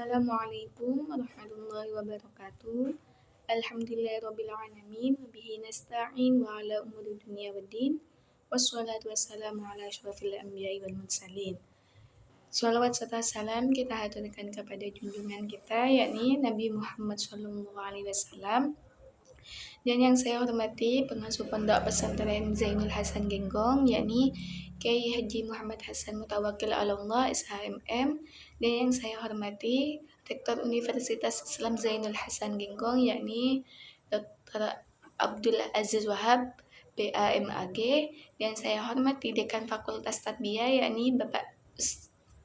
Assalamualaikum warahmatullahi wabarakatuh. Alhamdulillahirrabbilalamin. Wabihi nasta'in wa ala umuri dunia waddin. Wassalatu wassalamu ala asyrafil anbiya'i wal mursalin. Shalawat serta salam kita haturkan kepada junjungan kita, yakni Nabi Muhammad SAW. Dan yang saya hormati pengasuh pondok pesantren Zainul Hasan Genggong, yakni Kiai Haji Muhammad Hasan Mutawakil Allah SHMM. Dan yang saya hormati Rektor Universitas Islam Zainul Hasan Genggong, yakni Dr. Abdul Aziz Wahab BAMAG. Dan saya hormati Dekan Fakultas Tarbiyah, yakni Bapak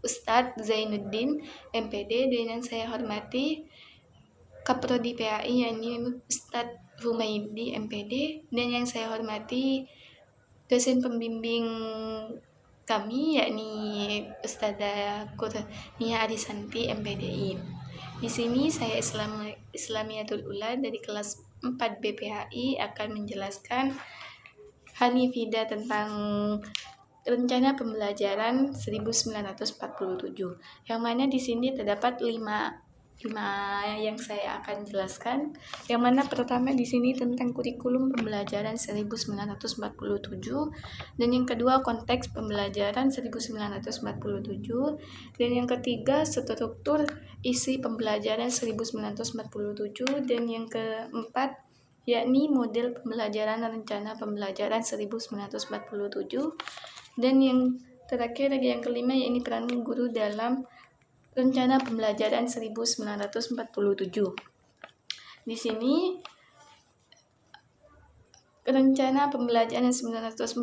Ustadz Zainuddin MPD. Dan yang saya hormati Kaprodi PAI, yakni Ustadz Humaydi MPD. Dan yang saya hormati dosen pembimbing kami, yakni Ustazah Kurnia Arisanti MPDI. Di sini saya Islamiyatul Ula dari kelas 4 BPHI akan menjelaskan Hanifida tentang rencana pembelajaran 1947, yang mana di sini terdapat 5 yang saya akan jelaskan. Yang mana pertama di sini tentang kurikulum pembelajaran 1947, dan yang kedua konteks pembelajaran 1947, dan yang ketiga struktur isi pembelajaran 1947, dan yang keempat yakni model pembelajaran rencana pembelajaran 1947, dan yang terakhir yang kelima yakni peran guru dalam rencana pembelajaran 1947. Di sini rencana pembelajaran 1947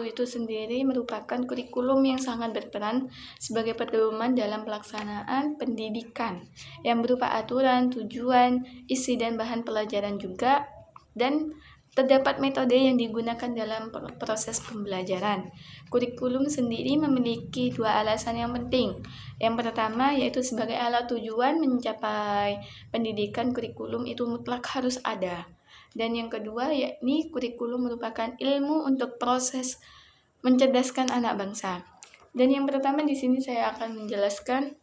itu sendiri merupakan kurikulum yang sangat berperan sebagai pedoman dalam pelaksanaan pendidikan yang berupa aturan, tujuan, isi dan bahan pelajaran juga, dan terdapat metode yang digunakan dalam proses pembelajaran. Kurikulum sendiri memiliki 2 alasan yang penting. Yang pertama yaitu sebagai alat tujuan mencapai pendidikan, kurikulum itu mutlak harus ada. Dan yang kedua yakni kurikulum merupakan ilmu untuk proses mencerdaskan anak bangsa. Dan yang pertama di sini saya akan menjelaskan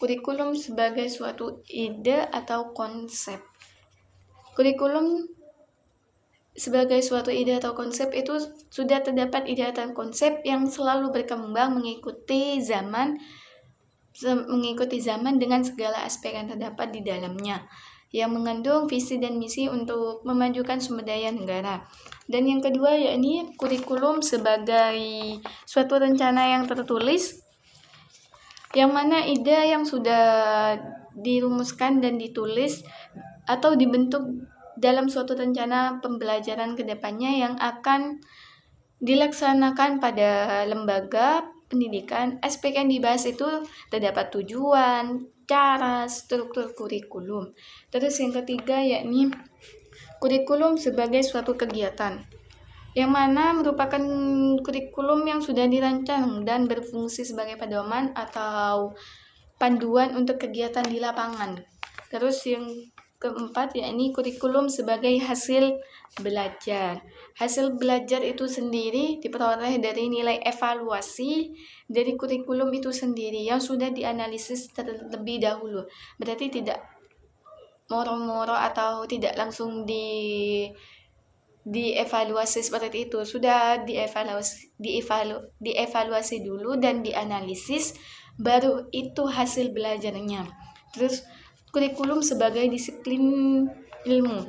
kurikulum sebagai suatu ide atau konsep. Kurikulum sebagai suatu ide atau konsep itu sudah terdapat ide atau konsep yang selalu berkembang mengikuti zaman dengan segala aspek yang terdapat di dalamnya, yang mengandung visi dan misi untuk memajukan sumber daya negara. Dan yang kedua yakni kurikulum sebagai suatu rencana yang tertulis, yang mana ide yang sudah dirumuskan dan ditulis atau dibentuk dalam suatu rencana pembelajaran ke depannya yang akan dilaksanakan pada lembaga pendidikan. Aspek yang dibahas itu terdapat tujuan, cara, struktur kurikulum. Terus yang ketiga yakni kurikulum sebagai suatu kegiatan, yang mana merupakan kurikulum yang sudah dirancang dan berfungsi sebagai pedoman atau panduan untuk kegiatan di lapangan. Terus yang keempat yakni kurikulum sebagai hasil belajar. Hasil belajar itu sendiri diperoleh dari nilai evaluasi dari kurikulum itu sendiri yang sudah dianalisis terlebih dahulu. Berarti tidak moro-moro atau tidak langsung dievaluasi seperti itu. Sudah dievaluasi dulu dan dianalisis, baru itu hasil belajarnya. Terus kurikulum sebagai disiplin ilmu.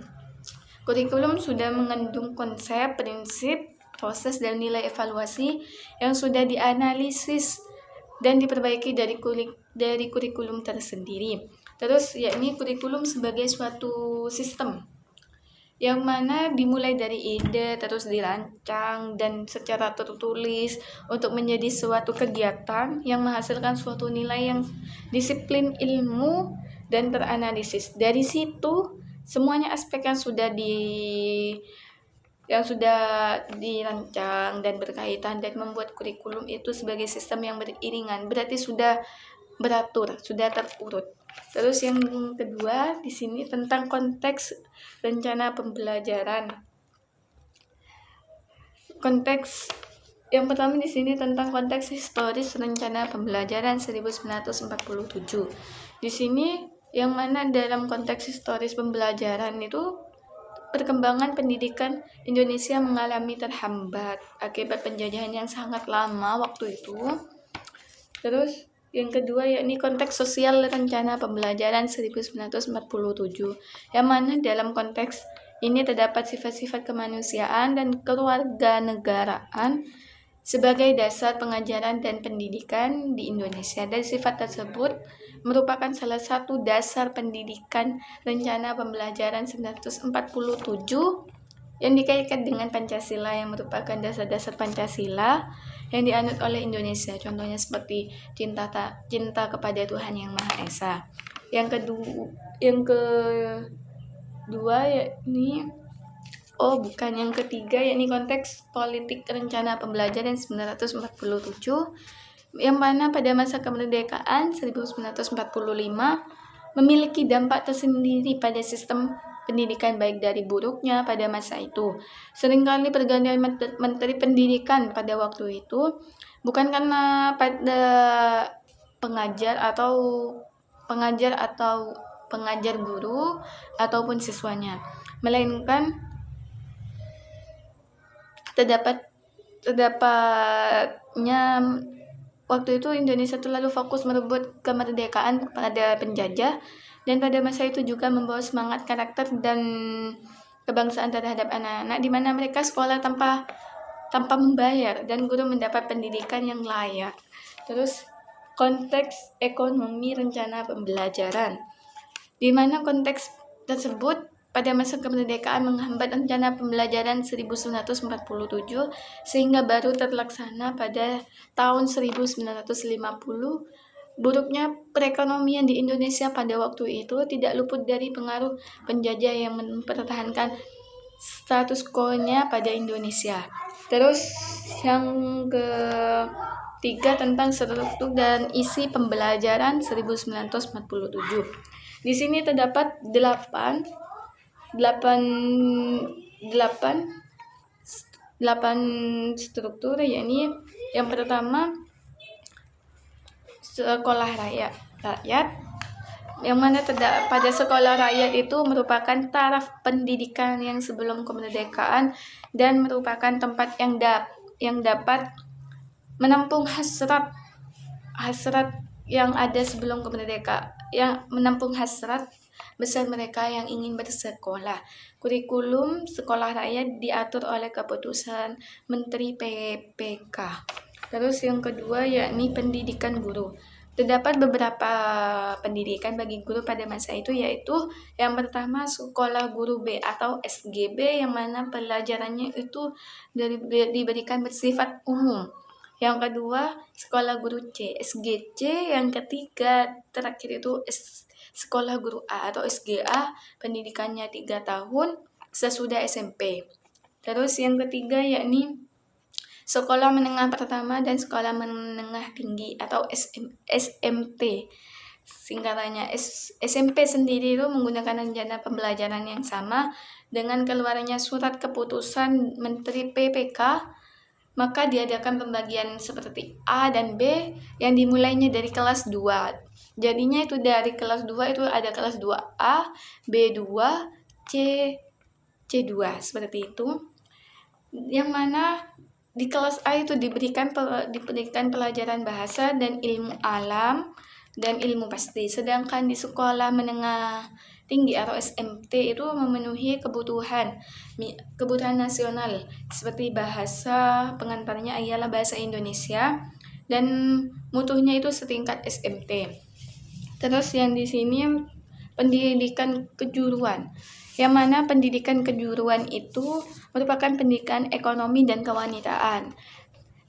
Kurikulum sudah mengandung konsep, prinsip, proses, dan nilai evaluasi yang sudah dianalisis dan diperbaiki dari kurikulum tersendiri. Terus yakni kurikulum sebagai suatu sistem yang mana dimulai dari ide, terus dirancang dan secara tertulis untuk menjadi suatu kegiatan yang menghasilkan suatu nilai yang disiplin ilmu dan teranalisis. Dari situ semuanya aspek yang sudah dirancang dan berkaitan dan membuat kurikulum itu sebagai sistem yang beriringan, berarti sudah beratur, sudah terurut. Terus yang kedua di sini tentang konteks rencana pembelajaran. Konteks Yang pertama di sini tentang konteks historis rencana pembelajaran 1947. Di sini yang mana dalam konteks historis pembelajaran itu perkembangan pendidikan Indonesia mengalami terhambat akibat penjajahan yang sangat lama waktu itu. Terus yang kedua yakni konteks sosial rencana pembelajaran 1947, yang mana dalam konteks ini terdapat sifat-sifat kemanusiaan dan kewarganegaraan sebagai dasar pengajaran dan pendidikan di Indonesia, dan sifat tersebut merupakan salah satu dasar pendidikan rencana pembelajaran 1947 yang dikaitkan dengan Pancasila, yang merupakan dasar-dasar Pancasila yang dianut oleh Indonesia. Contohnya seperti cinta kepada Tuhan Yang Maha Esa. Yang kedua yakni yang ketiga yakni konteks politik rencana pembelajaran 1947, yang mana pada masa kemerdekaan 1945 memiliki dampak tersendiri pada sistem pendidikan, baik dari buruknya pada masa itu. Seringkali pergantian menteri pendidikan pada waktu itu bukan karena pada pengajar guru ataupun siswanya, melainkan terdapatnya waktu itu Indonesia terlalu fokus merebut kemerdekaan pada penjajah, dan pada masa itu juga membawa semangat karakter dan kebangsaan terhadap anak-anak, di mana mereka sekolah tanpa membayar dan guru mendapat pendidikan yang layak. Terus konteks ekonomi rencana pembelajaran, di mana konteks tersebut pada masa kemerdekaan menghambat rencana pembelajaran 1947 sehingga baru terlaksana pada tahun 1950. Buruknya perekonomian di Indonesia pada waktu itu tidak luput dari pengaruh penjajah yang mempertahankan status quo-nya pada Indonesia. Terus yang ketiga tentang struktur dan isi pembelajaran 1947. Di sini terdapat 8 struktur, yakni yang pertama sekolah rakyat, yang mana pada sekolah rakyat itu merupakan taraf pendidikan yang sebelum kemerdekaan dan merupakan tempat yang dapat menampung hasrat yang ada sebelum kemerdekaan, yang menampung hasrat besar mereka yang ingin bersekolah. Kurikulum sekolah rakyat diatur oleh keputusan Menteri PPK. Terus yang kedua yakni pendidikan guru. Terdapat beberapa pendidikan bagi guru pada masa itu, yaitu yang pertama sekolah guru B atau SGB, yang mana pelajarannya itu diberikan bersifat umum. Yang kedua sekolah guru C, SGC. Yang ketiga terakhir itu sekolah guru A atau SGA, pendidikannya 3 tahun sesudah SMP. Terus yang ketiga yakni sekolah menengah pertama dan sekolah menengah tinggi atau SMT. Singkatannya SMP sendiri itu menggunakan rencana pembelajaran yang sama. Dengan keluarnya surat keputusan Menteri PPK, maka diadakan pembagian seperti A dan B yang dimulainya dari kelas 2. Jadinya itu dari kelas 2 itu ada kelas 2A, B2, C2 seperti itu. Yang mana di kelas A itu diberikan pelajaran bahasa dan ilmu alam dan ilmu pasti. Sedangkan di sekolah menengah tinggi atau SMT itu memenuhi kebutuhan nasional seperti bahasa, pengantarnya ialah bahasa Indonesia, dan mutunya itu setingkat SMT. Terus yang di sini pendidikan kejuruan, yang mana pendidikan kejuruan itu merupakan pendidikan ekonomi dan kewanitaan,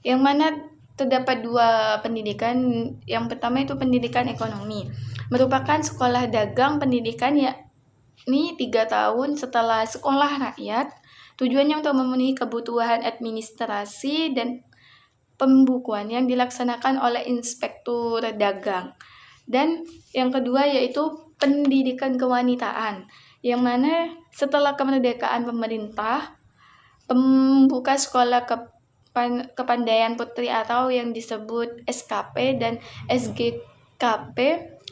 yang mana terdapat 2 pendidikan. Yang pertama itu pendidikan ekonomi, merupakan sekolah dagang pendidikan yakni 3 tahun setelah sekolah rakyat. Tujuannya untuk memenuhi kebutuhan administrasi dan pembukuan yang dilaksanakan oleh inspektur dagang. Dan yang kedua yaitu pendidikan kewanitaan, yang mana setelah kemerdekaan pemerintah membuka sekolah Kepandaian Putri atau yang disebut SKP dan SGKP,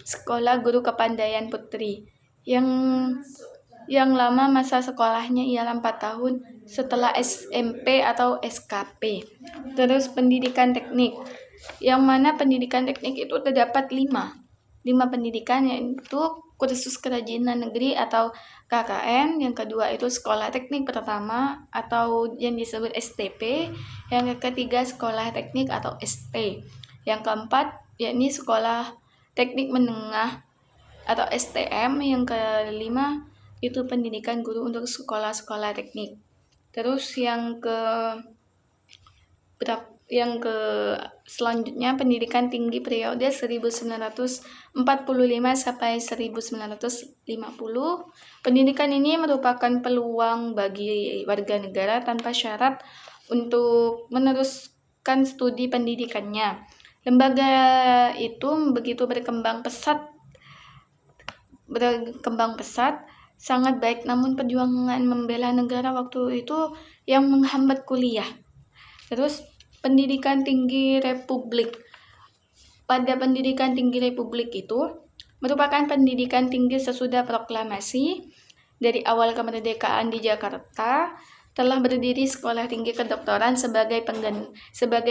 Sekolah Guru Kepandaian Putri. Yang lama masa sekolahnya ialah 4 tahun setelah SMP atau SKP. Terus pendidikan teknik, yang mana pendidikan teknik itu terdapat 5 pendidikan, yaitu kursus kerajinan negeri atau KKN, yang kedua itu sekolah teknik pertama atau yang disebut STP, yang ketiga sekolah teknik atau ST, yang keempat yakni sekolah teknik menengah atau STM, yang kelima itu pendidikan guru untuk sekolah-sekolah teknik. Terus yang selanjutnya pendidikan tinggi periode 1945 sampai 1950. Pendidikan ini merupakan peluang bagi warga negara tanpa syarat untuk meneruskan studi pendidikannya. Lembaga itu begitu berkembang pesat, sangat baik, namun perjuangan membela negara waktu itu yang menghambat kuliah. Terus pendidikan tinggi republik. Pada pendidikan tinggi republik itu merupakan pendidikan tinggi sesudah proklamasi. Dari awal kemerdekaan di Jakarta telah berdiri Sekolah Tinggi Kedokteran sebagai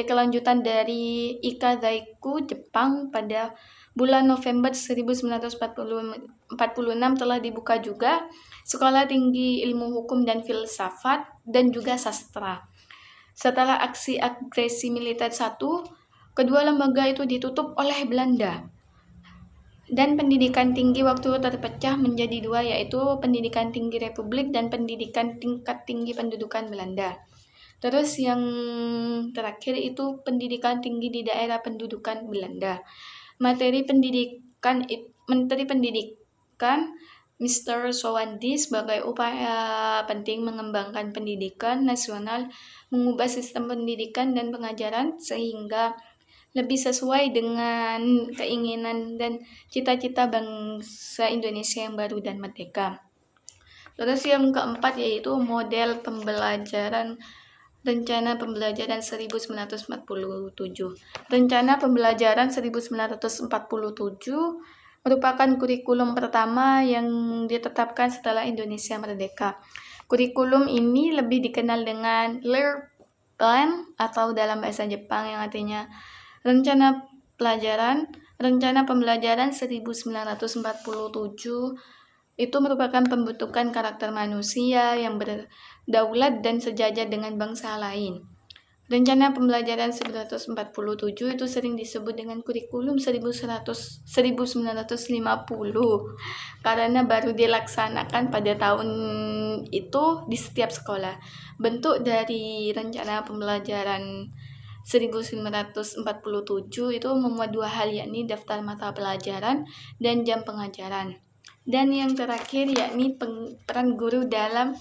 kelanjutan dari Ikadaiku Jepang. Pada bulan November 1946 telah dibuka juga Sekolah Tinggi Ilmu Hukum dan Filsafat dan juga Sastra. Setelah aksi agresi militer 1, kedua lembaga itu ditutup oleh Belanda. Dan pendidikan tinggi waktu terpecah menjadi 2, yaitu pendidikan tinggi republik dan pendidikan tingkat tinggi pendudukan Belanda. Terus yang terakhir itu pendidikan tinggi di daerah pendudukan Belanda. Menteri Pendidikan Mr. Sowandi sebagai upaya penting mengembangkan pendidikan nasional, mengubah sistem pendidikan dan pengajaran sehingga lebih sesuai dengan keinginan dan cita-cita bangsa Indonesia yang baru dan merdeka. Terus yang keempat yaitu model pembelajaran Rencana Pembelajaran 1947. Rencana Pembelajaran 1947 merupakan kurikulum pertama yang ditetapkan setelah Indonesia merdeka. Kurikulum ini lebih dikenal dengan Learn Plan atau dalam bahasa Jepang yang artinya Rencana Pembelajaran 1947 itu merupakan pembentukan karakter manusia yang berdaulat dan sejajar dengan bangsa lain. Rencana Pembelajaran 1947 itu sering disebut dengan kurikulum 1950 karena baru dilaksanakan pada tahun itu di setiap sekolah. Bentuk dari Rencana Pembelajaran 1947 itu memuat 2 hal, yakni daftar mata pelajaran dan jam pengajaran. Dan yang terakhir yakni peran guru dalam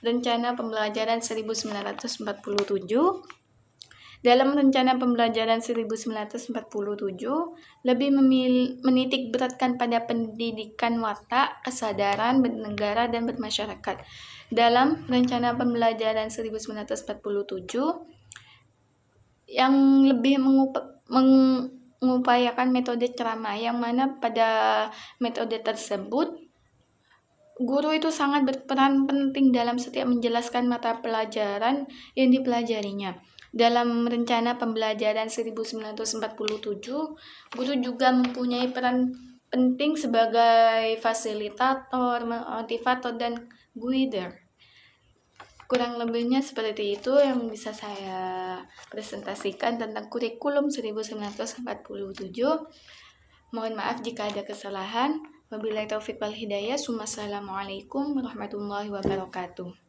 Rencana Pembelajaran 1947. Dalam Rencana Pembelajaran 1947 lebih menitik beratkan pada pendidikan watak, kesadaran bernegara dan bermasyarakat. Dalam Rencana Pembelajaran 1947 yang lebih mengupayakan metode ceramah, yang mana pada metode tersebut guru itu sangat berperan penting dalam setiap menjelaskan mata pelajaran yang dipelajarinya. Dalam Rencana Pembelajaran 1947, guru juga mempunyai peran penting sebagai fasilitator, motivator, dan guider. Kurang lebihnya seperti itu yang bisa saya presentasikan tentang kurikulum 1947. Mohon maaf jika ada kesalahan. Wabillahi taufiq wal hidayah. Wassalamualaikum warahmatullahi wabarakatuh.